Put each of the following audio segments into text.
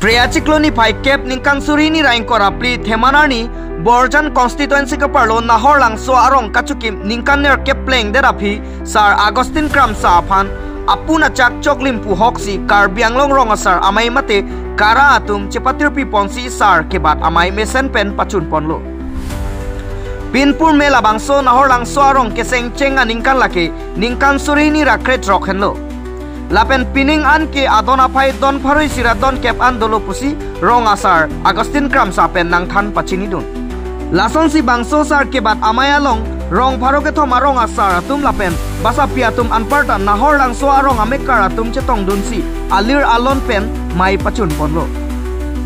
Pria Cikloni Pai Kep Ningkang Surini Rain Korapli Themanani Borjan Constituency Kaparlo Nahor Lang So Arong Kachukim Ningkan Ner Kep Pleng Derapi Sar Agustin Kram Sapan Apuna Chak Choklim Pu Hoksi Kar Bianglong Rong Sar Amai Mate Kara Atum Cepatir Pi Ponsi Sar Kebat Amai Mesen Pen Pachun Ponlo Pinpur Mela Bangso Nahor Lang So Arong Keseng Chenga Ningkan Lake Ningkan Surini Rakret Rokhenlo Lapen pining an ke adona pai don pharoi sira don kep an dolo pusi rong asar Agustin Kram sapen nang than pachini dun lason si bangso sar ke bat amaya long rong pharo ke thoma rong asar atum lapen basa piatum anparta nahor lang so arong amekar atum chetong dun si alir alon pen mai pachun ponlo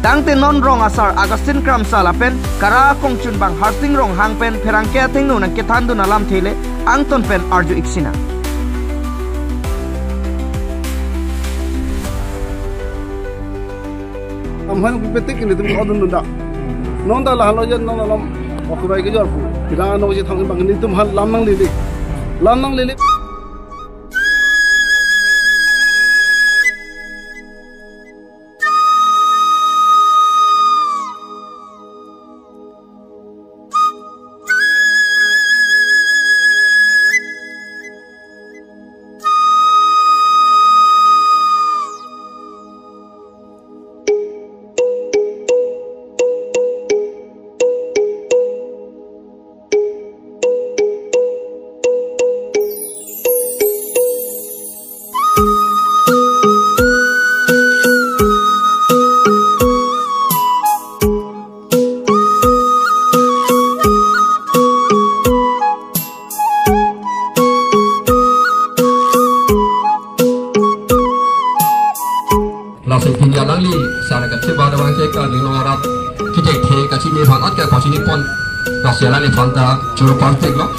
tangte non rong asar Agustin Kram sa lapen kara kongchun bang harsing rong hang pen pherang ke thengnu na ke thandu na lam thele angton pen arju iksina Amhan pipetik ini tuh adun nunda, nonda lah lo jen nonda lam, aku baik aja aku, kita anu je thang bang ini tuh hal lam nang lili. Sarang kecil pada bangsa kan di luar Arab kita kecil ni fan atau kau sini pun nasihat ni fanta curu partai lah.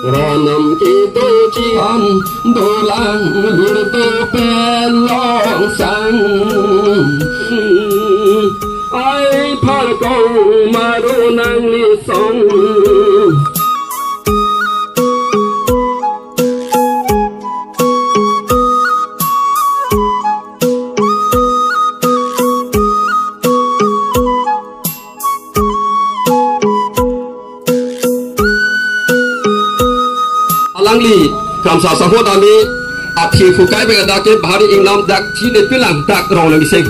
Ranam kita cian dolang bertopeng long sang ai par kau marunang lisong Langli kamsa sahut ami api fukai begadak ke bahari ingnam dak cine pilang dak rong lagi sing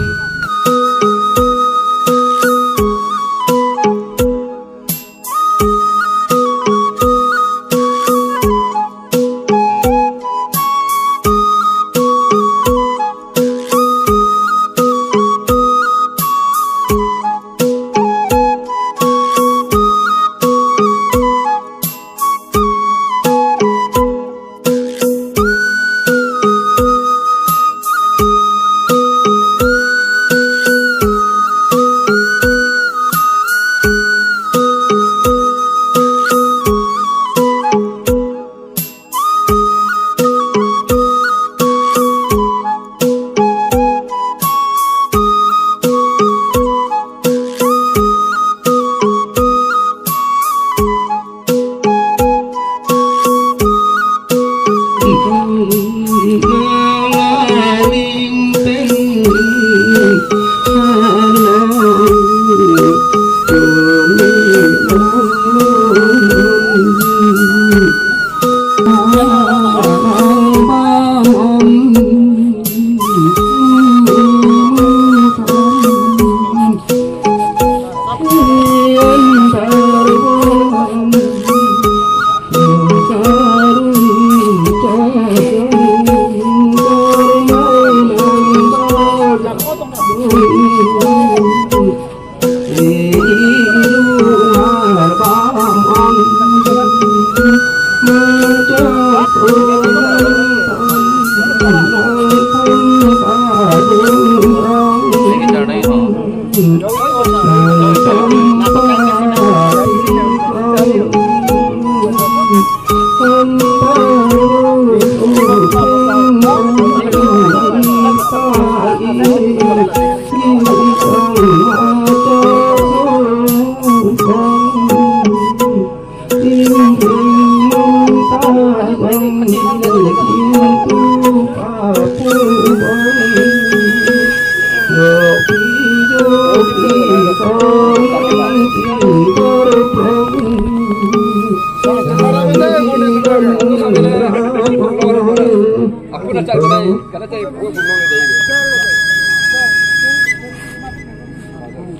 Aku nak cari mana? Kalau cari buku belum ada ini.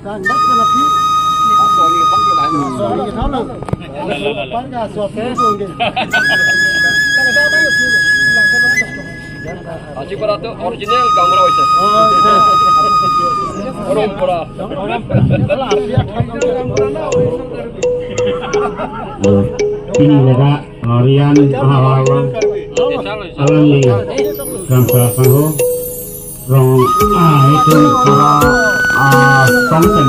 Kan nak kena pi. Asal ni pangkat lain. Asal ni kita nak. Pangkat asal pun ke. Kan ada apa itu? Asyik berat tu original gambar itu. Orang pura. Ini juga Arian Ahawang Alami Ramsa Saho Rong itu para konten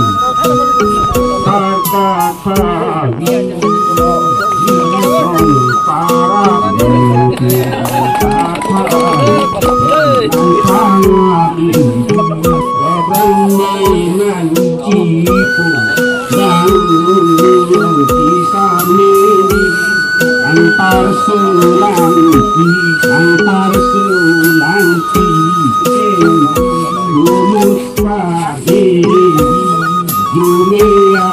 antar sulanti Gunung Padi dunia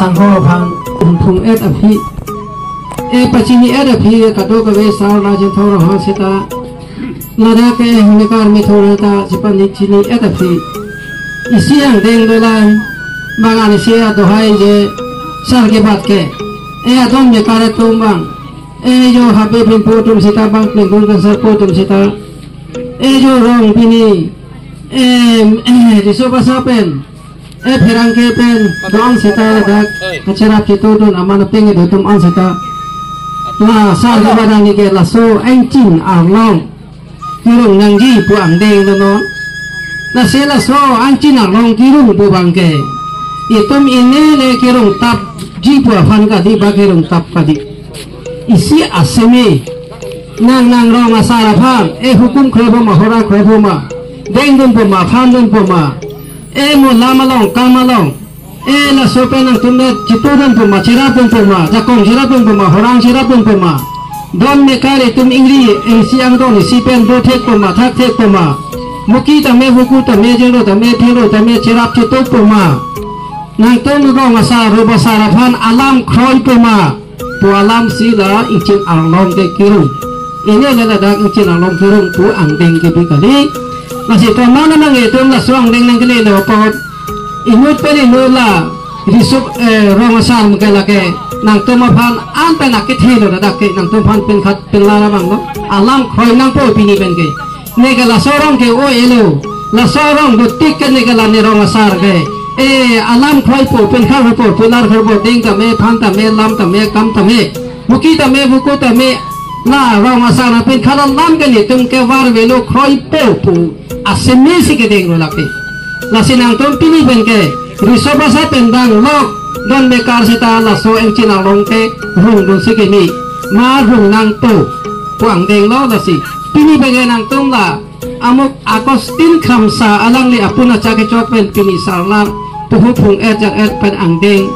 sangho phang phung et aphi e pachini et aphi kato ka ve sar la jen thor ha seta lada ke mekar mi thor ta chipani chini et aphi isiang deng dolan bangani se dohai je sar ke bat ke e adom mekar tum bang e jo habe pin potum sita bang pin gun kan sar potum sita e jo rong pini di soba sapen perang ke pen dong sita dak kacerap kita don aman pengen dotum an sita la sar ke badang ni ke la so angcin arlong kirung nangji pu ang deng non la se la so angcin arlong kirung pu bang ke itum ini le kirung tap ji pu afan ka di ba kirung tap ka di isi asemi nang rong asara phang hukum khrebo ma hora khrebo ma deng dun pu ma phan dun pu ma mo lama long kama long la sope nang tumne chitu dun pu ma chira dun pu ma jakong chira dun pu ma horang chira dun pu ma don me kare tum ingri siang dong si pen do thek pu ma thak thek pu ma muki ta me huku ta me jero ta me phero ta me chira chitu pu ma nang tum rong asara ro ba sara phan alam khoi pu ma pu alam sila inchin arlong de kirung ini adalah dak inchin arlong kirung pu ang deng ke bi kali masih to mana nang itu la suang deng nang kali lo pot inut peri no la risuk rong asar mukala ke nang to ma phan an pe nak ke thelo dak ke nang to phan pen khat pen la bang no alam khoi nang po pini ben ke ne ke la sorong ke o elo la sorong do tik ke ne ke la ne rong asar ke alam khoi po pen kha po pular khor po ding ta me phan ta me lam ta me kam ta me muki ta me buku ta me la rong asar na pen khala lam ke ni tum ke war velo khoi po pu asemi si ke deng la ke la sinang tum pini ben ke risoba sa pendang lok don bekar sita la so eng china long ke rung don si ke ni ma rung nang to puang deng lo la si pini ben ke nang tum la amuk Agustin khamsa alang ni apuna cha ke chok pen pini sarlar puhu phung jak pen ang deng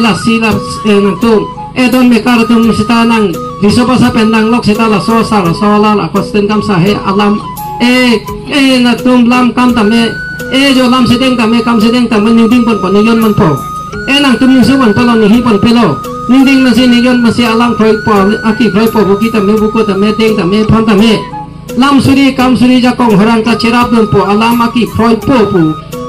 la si la nang tum don bekar tum sita nang risoba sa pendang lok sita la so sa la Agustin khamsa he alam na tum lam kam tame jo lam sedeng tame kam sedeng tame ningding pon ningon man po nang tum ning suwan polo ni hi pon pelo ningding na si ningon masi alam khoi po aki khoi po buki tame buku tame deng tame phan tame lam suri kam suri jakong harang ta cherap dun po alam aki khoi po pu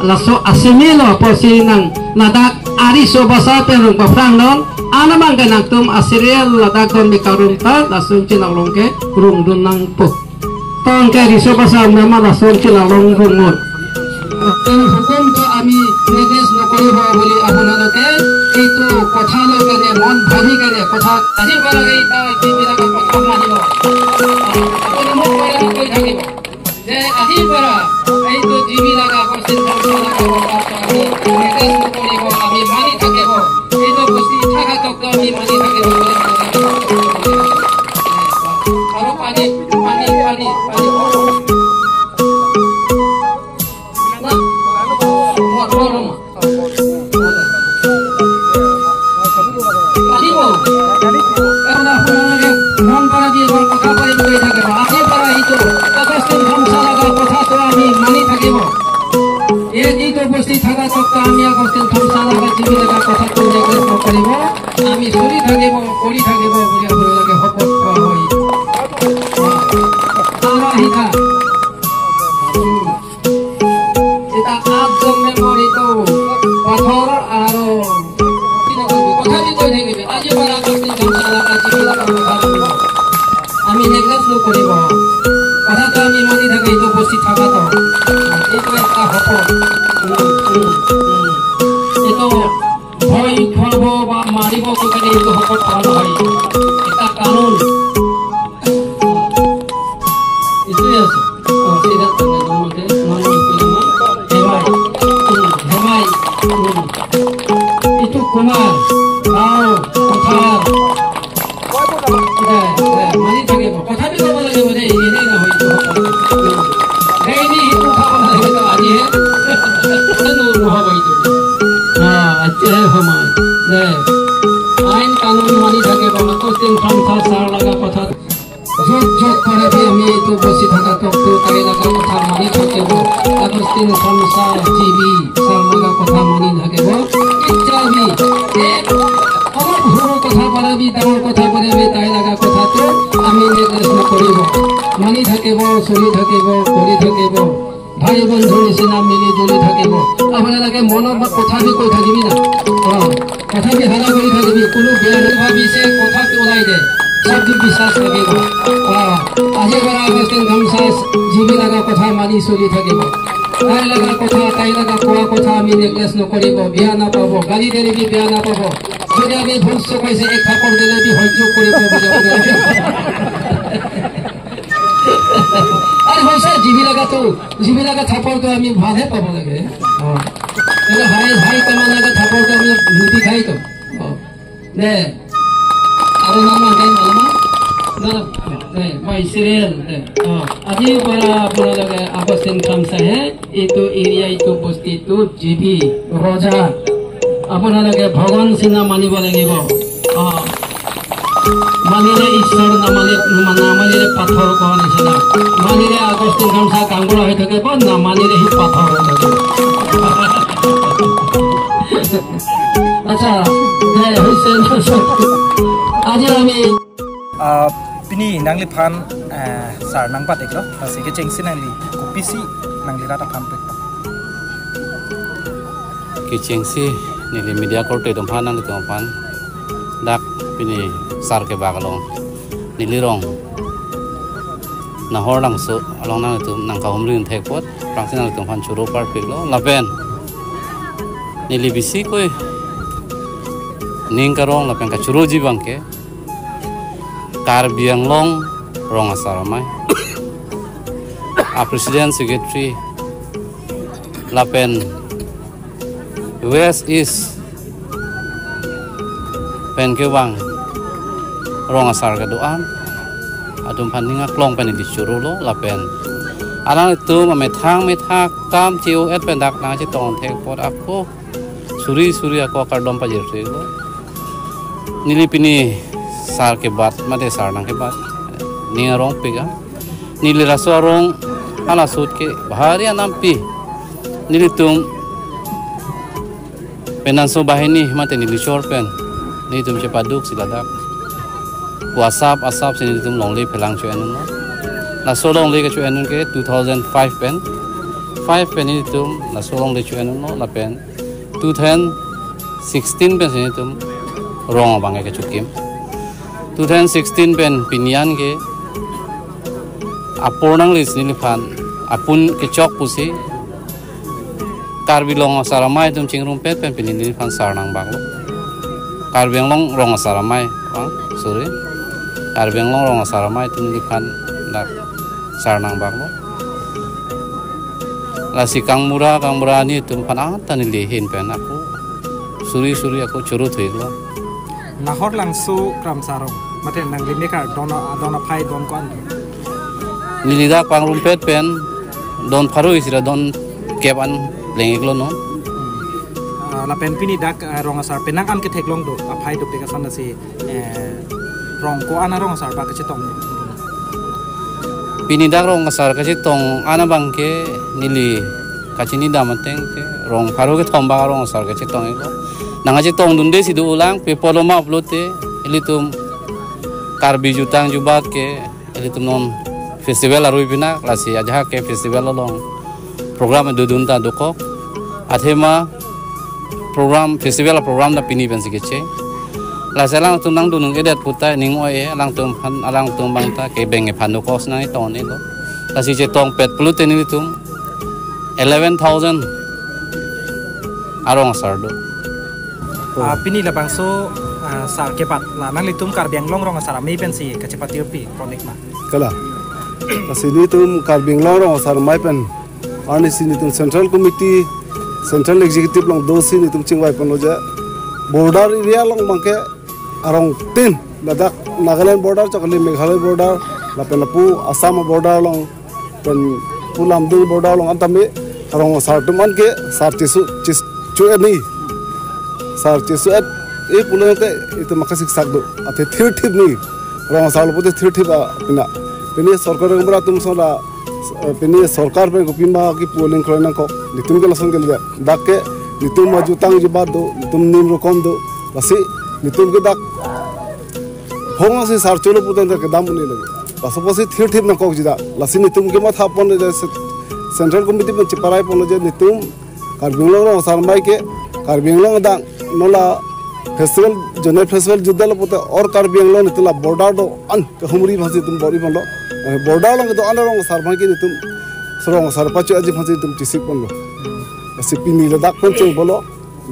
la so asemelo po si nang nadak ari so basa perung pa frang non ana mang nang tum asiriel ladak kon bikarum ta la sun chinang longke rung dun nang po tong ke riso pasal nama la son ke la long rumot hukum to ami nedes nokori ho boli apuna loke itu kotha loke ne mon bhari kare kotha aji bara gai ta tibira ka kotha mani ho apuni mo kare koi thaki je aji bara ei to tibira ka kosin samsala ka kotha nedes nokori ho ami mani thake ho ei to kosi thaka tok to ami mani thake ho aro pani উপস্থিত থাকা সত্ত্বেও আমি আগস্টিন থামসালা বা জীবিকা কথা তো নেগলেক্ট নকৰিব আমি চলি থাকিব কৰি থাকিব বুলি আপোনালোকে শপত পোৱা হয় আমাৰ হিতা এটা আজ জন্মে মৰিতো পথৰ আৰু কথা দি কৈ থাকিব আজি পৰা আগস্টিন থামসালা বা জীবিকা কথা আমি নেগলেক্ট নকৰিব কথাটো আমি মানি থাকি এইটো উপস্থিত থাকাটো এইটো এটা শপত itu boy khorbo ba maribo ko kene itu hokot palu hai eta kanun itu ya tidak tanda nomor ke hemai itu kumar kau kothar mani thake kotha bi kobala ge bode ini na hoi to ini itu khabala ge to ani hai no hobai to अच्छे हमारे ने आइन कानून मानी থাকে বা কস্টিং সংসার সার লাগা কথা যোগ করে भी আমি তো বসে থাকা তো তাই লাগা কথা মানি থাকে কস্টিং সংসার জীবী সার লাগা কথা মানি থাকে ইচ্ছা আমি অলপ সৰু কথা পাৰাবি ডাঙৰ কথা পাৰাবি তাই লগা কথাটো আমি নেগলেক্ট নকৰিব মানি থাকিব চলি থাকিব কৰি থাকিব ভাই বন্ধুৰ নিচিনা মিলি জুলি থাকিব আপোনালোকে মনত কথাবি কৈ থাকিবি না কথাবি হাৰা কৰি থাকিবি কোনো বেয়া ভাবিছে কথাটো ওলাই দে সবটো বিশ্বাস থাকিব আজিৰ পৰা আগস্তিন গামছা যিবি লগা কথা মানি চলি থাকিব তাই লগা কথা তাই লগা কোৱা কথা আমি নেগলেক্ট নকৰিব বেয়া নাপাব গালি দিলেবি বেয়া নাপাব যদি আমি ভুল চকাইছে এক থাপৰ দিলেবি সহ্য কৰিব আরে হৈছে যিবিলাকে থাপৰটো আমি ভালহে পাব লাগে হাই কামানাকে থাপৰটো আমি লুটি খাইতো দে আৰু নাম মই চিৰিয়েল আজিৰ পৰা আপোনালোকে আগস্তিন খামছাহে এইটো এৰিয়া এইটো বস্তিটো জিবি ৰজা আপোনালোকে ভগৱান চিনা মানিব লাগিব মানিলে ঈশ্বৰ নামানিলে পাথৰ কোৱা নিচিনা মানিলে আগস্তিন খামছা কাংগুৰা হৈ থাকিব নামানিলে সি পাথৰ হৈ থাকিব আচ্ছা হৈছে আজি আমি pini nangli phan sar nang patek lo si ke cheng sinali kopisi nangli rata phan pek ke cheng si ni le media court dom phan nang dom phan dak pini sar ke bagalong ni lirong na hor lang so along nang tum nang ka homlin thek pot prang sin nang dom phan churo par pek lo lapen ni le bisi koi ning karong lapen ka churo ji bangke Kar biang long rong asaramai a president secretary lapen west east pen ke wang rong asar ka doan adum paninga klong pen di churu lo lapen alang itu me thak kam chiu et pen dak na chi ton thek pot ako suri ako kardom pa jer lo nilipini sar ke bat mate sar nang ke bat ni rong pega nili raso rong ala sut ke bahari anam pi nili tum penanso bahini mate nili shor pen ni tum che paduk siladak wasap asap sini tum long le pelang chu anun na so long le ke chu anun ke 2005 pen 5 pen ni tum na so long le chu anun no la pen 2016 pen sini tum rong bang ke chukim 2016 pen pinyan ke apornang lis niliphan apun ke chok pusi karbilong saramai tum chingrum pet pen pinin niliphan sarnang baglo karbilong rong saramai sorry karbilong rong saramai tum niliphan dak sarnang baglo la sikang mura ni tum pana tan lihin pen aku suri aku churu thuiglo nahor langsu kram sarong mate nangli meka dona phai don kon nilida pangrum pet pen don pharu isira don keban lengiglo no la pen pini dak rong asar penang am ke theklong do a phai do ka san si rong ko ana rong asar ba ka chitong pini dak rong asar ka chitong ana bangke nili kachini damateng ke rong pharu ke thomba rong asar ka chitong ego nangaji tong dunde sidu ulang pe poloma upload te elitum karbi jutang jubat ke elitum non festival arui bina klasi aja ke festival long program dudunta doko athema program festival program da pini ben sikeche la selang tum nang dunung edet putai ning oe alang tum phan alang tum bangta ke benge phanu kos nai ton ni lo klasi je tong pet plut ni tum 11000 arong sardo pini la bangso sar ke pat la nang litum kar biang long rong asara mei pensi ka cepat pi konek ma kala asini tum kar biang long rong asara mai pen ani sini tum central committee central executive long do sini tum chingwai pen loja border area long mangke arong 10 ladak Nagaland border chakali Meghalaya border la pen pu Assam border long pen pu Lamding border long antame arong sar tum an ke sar chisu chu ani sar chisu at e pulang te itu makasih sakdo ate thirtip ni rong sal pote thirtip pina pini sarkar ngora tum sola pini sarkar pe gopima ki polling kroina ko litum ke lason ke liya dak ke nitum maju tang jibat do nitum nim rokom do lasi nitum ke dak phong si sar cholo putan ke dam ni lagi paso pasi thir thip na kok jida lasi nitum ke mat hapon le central committee pen chiparai pon je nitum Karbinglong ro sarmai ke Karbinglong dang nola festival jonai festival judal puta or Karbinglong nitula border do an humri bhasi tum bori pon lo border long do an rong sarmai ke nitum sorong sarpachu aji bhasi tum tisik pon lo sipini le dak pon chung bolo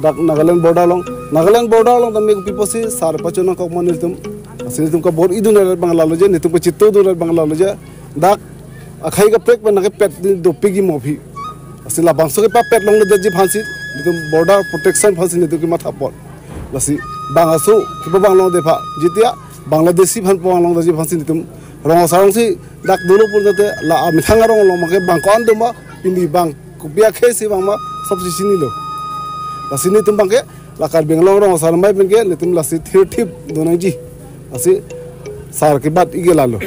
dak Nagaland border long da me piposi sarpachu na kok manil tum asini tum ka bor idun re bangla lo je nitum ko chitto do re bangla lo je dak akhai ka pek ban ke pet do pigi mofi asila bangso ke papet long le ji phansi nitum border protection phansi nitum ki matha pot lasi bangaso ki bang long de pha jitia bangladeshi phan pong long ji phansi nitum rong sarong si dak dulu pun te la amithang rong long ma ke bang kon do ma pindi bang kubia khe si bang ma sab si sini lo lasi nitum bang ke la Karbinglong rong sar mai ben ke nitum lasi thir thip donang ji asi sar ke bat igela lo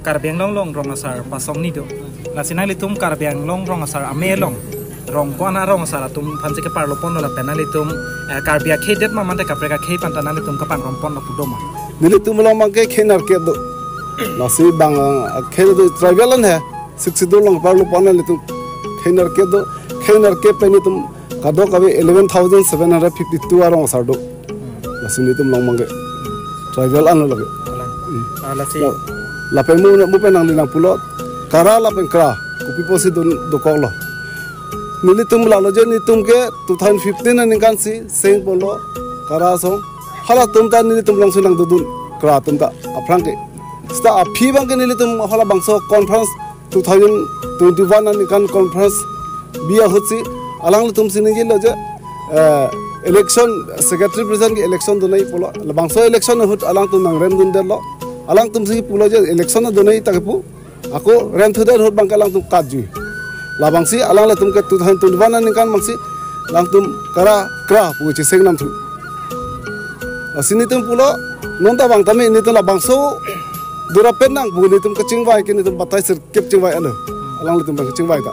Karbinglong long rong asar pasong ni do lasina litum Karbinglong rong asar amelong rong ko ana rong asar tum phansi ke parlo pon la penali tum Karbia khedet ma mante kapreka khei pantana litum ka pan rom pon la pudoma nili tum long mang ke khenar ke do lasi bang khe do tribal an hai siksido long parlo pon la litum khenar ke pe ni tum kado kabe 11752 rong asar do lasi ni tum long mang ke tribal an lage lasi la pe mu pe nang linang pulot kara la pe kra kupi posi do koklo nili tum la lo je ni tum ke 2015 ani kan si seng polo kara song hala tum ta nili tum long sinang dudun kra tum ta aprang ke sta aphi bang ke nili tum hala bangso conference 2021 ani kan conference bia hotsi alang tum sini je lo je election secretary president ke election do nai polo la bangso election hut alang tum nang rem dun der lo alang tum si pulo je election do nai takpu ako rem thuder hut bang alang tum kaju labang si alang la tum ke 2021 ani kan mangsi lang tum kra pu chi seng nam thu asini tum pulo nonta bang tami ni tum labang so dura penang bu ni tum kaching vai ke ni tum batai sir kep ching vai alo alang la tum bang ching vai ta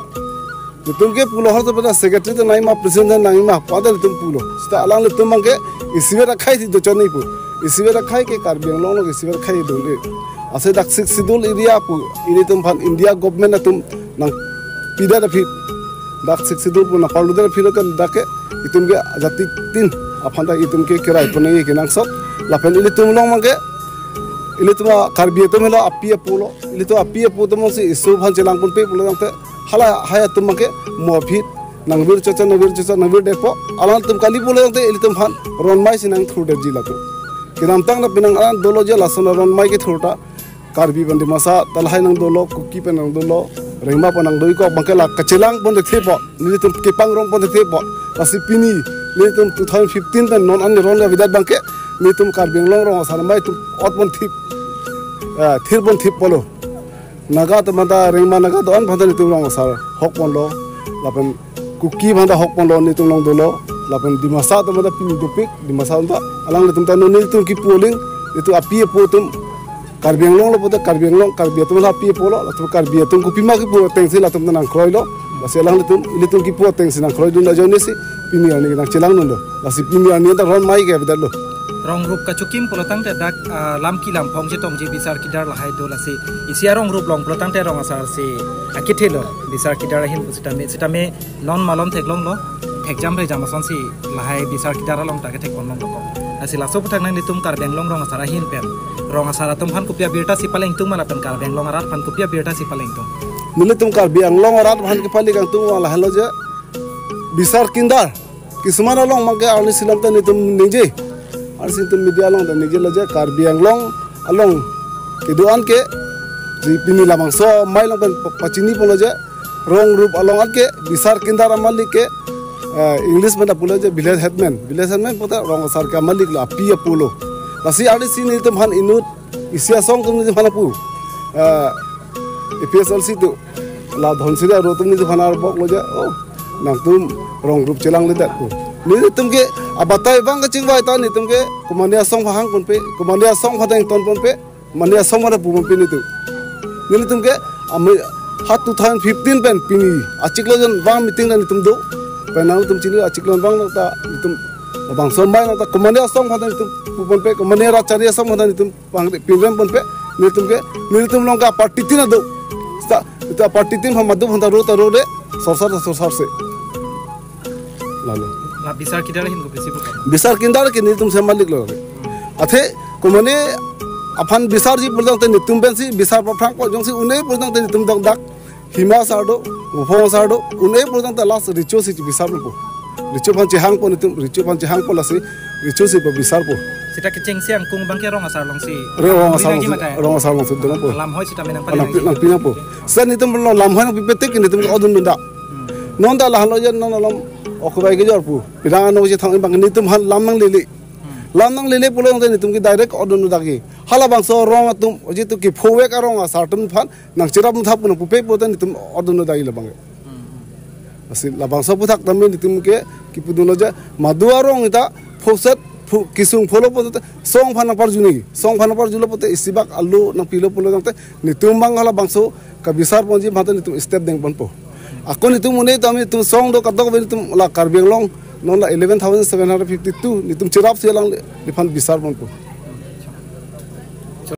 ni tum ke pulo har to pada secretary to nai ma president nai ma pada tum pulo sta alang la tum bang ke isibe ra khai thi do chonai pu isibe ra khai ke Karbinglong lo isibe ra khai do le ase dak sik sidul area pu ini tum phan India government na tum nang pida da fit dak sik sidul pu na palu da fit ta dak itum ge jati tin aphanda itum ke kirai punai ke nang sok la pen ili tum long mang ke ili tum Karbi tum lo apia pulo ili to apia pu tum si isu phan chelang pun pe pulo nang te hala haya tum mang ke mo fit nang vir chacha navir depo alang tum kali pulo nang te ili tum phan ron mai sinang thur de jila to kinam tang na pinang an dolo je la sona ron mai ke thurta Karbi bandi masa talhai nang dolo kuki pe nang dolo rengma panang doi ko bangkela kacelang pon de thepo ni tum ke pangrong pon de thepo lasi pini ni tum 2015 tan non an ron ga vidat bangke ni tum Karbinglong rong sarmai tum ot pon thip thir pon thip polo naga to manda rengma naga to an bhanda ni tum rong sar hok pon lo lapen kuki bhanda hok pon lo ni tum long dolo lapen dimasa to manda pini dupik dimasa ta alang ni tum ta no ni tum ki poling itu api po tum Karbinglong lo puta Karbinglong Karbi tum la pi polo la tum Karbi tum ku pima ki pu tengsi la tum nang kroi lo la selang tum ili tum ki pu tengsi nang kroi dun la jone si pini ani nang chelang nun lo la si pini ani ta ron mai ke bedal lo rong rup ka chukim polotang te dak lam ki lam phong je tong je bisar ki dar la hai do la si isia rong rup long polotang te rong asar si akithelo bisar ki dar hin sita me non malom thek long lo thek jam re jam son si la hai bisar ki dar long ta ke thek on long ko asila so puthak nang ni tum Karbinglong rong asar hin pen rong asara tum phan kupia birta si paleng tum mala pen Karbinglong arat phan kupia birta si paleng tum nile tum Karbinglong arat phan ke pali kang tum wala halo je bisar kindar kismana long mang ke ani silam ta ni tum ninje ar sin tum media long da nije la je Karbinglong along kiduan ke ji pini lamang so mai long pen pachini polo je rong rup along at ke bisar kindar amali ke English benda pula je village headman pota rong asar ke amali la pia polo lasi ari sini tum han inut isia song tum ni phana pu EPSLC tu la dhonsira ro tum ni phana bok lo ja o nang tum rong rup chelang le da pu ni tum ke abatai bang ka chingwai ta ni tum ke kumania song phang pon pe kumania song phadang ton pon pe mania song ma pu pon pe ni tu ni tum ke hat 2015 pen pini achiklo jan wa meeting na ni tum do penang tum cili aciklan bang nang ta tum bang sombai nang ta komane asong hadan tum pupon pe komane racari asong hadan tum bang pinram pon pe ni tum long ka party tin ado sta ita party tin hamadu hanta ro de sorsar se lalu la bisar kidar hin ko besi bukan bisar kindar ke ni tum semalik lo athe komane afan bisar ji pulang te ni tum bensi bisar pa frank ko jongsi unei pulang te ni tum dong dak hima sardo ufong sardo unei pulang te las richo si bisar po richo pan hang po ni tum richo pan hang po lasi richo si po bisar po sita keceng siang kung bangke rong asar long si rong asar long si dong po lam hoi sita menang nang pina po sen ni tum lam hoi nang pipetek ni tum odun nda non da la halo jan non lam okubai ge jor pu pirang no je thang bang ni tum han lam nang lele pulang te ni tum ki direct odun nda ki hala bang so rong tum oji tu ki phowe ka rong asar tum phan nang chirap mu thap pu pe pu te ni tum odun nda i la bang asin la bang so pu thak tam ni tum ke ki pu dun ja madua rong ita phoset kisung pholo po te song phana par julo po te isibak alu nang pilo pulo te ni tum bang hala bang so ka bisar ponji bang ni tum step deng pon po ako ni tum mune tami tum song do kadok be tum la karbeng long non la 11,752 ni tum chirap se lang ni phan bisar pon po